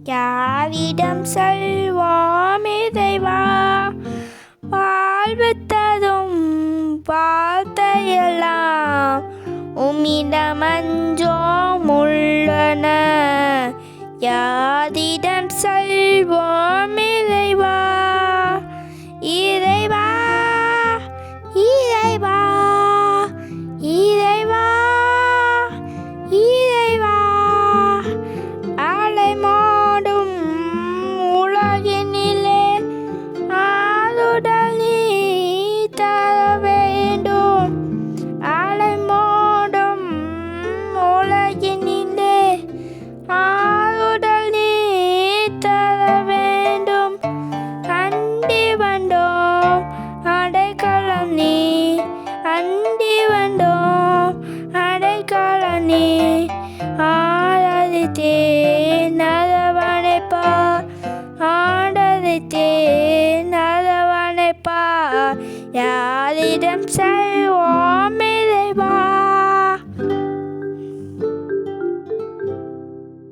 யாரிடம் செல்வோம் இறைவா? வாழ்வு தரும் வார்த்தையெல்லாம் உம்மிடமன்றோம் உள்ளன. யாரிடம் செல்வோம் இறைவா? இறைவா, இறைவா, இறைவா, இறைவா. அலைமோதும் உலகினிலே ஆறுதல் நீ தர வேண்டும். அலைமோதும் உலகினிலே ஆறுதல் நீ தர வேண்டும். அண்டி வந்தோம் அடைக்கலம் நீ, அண்டி வந்தோம் அடைக்கலம் நீ. ஆராதித்தேன் அரவணைப்பார், ஆராதித்தேன் அரவணைப்பார். யாரிடம் செல்வோம்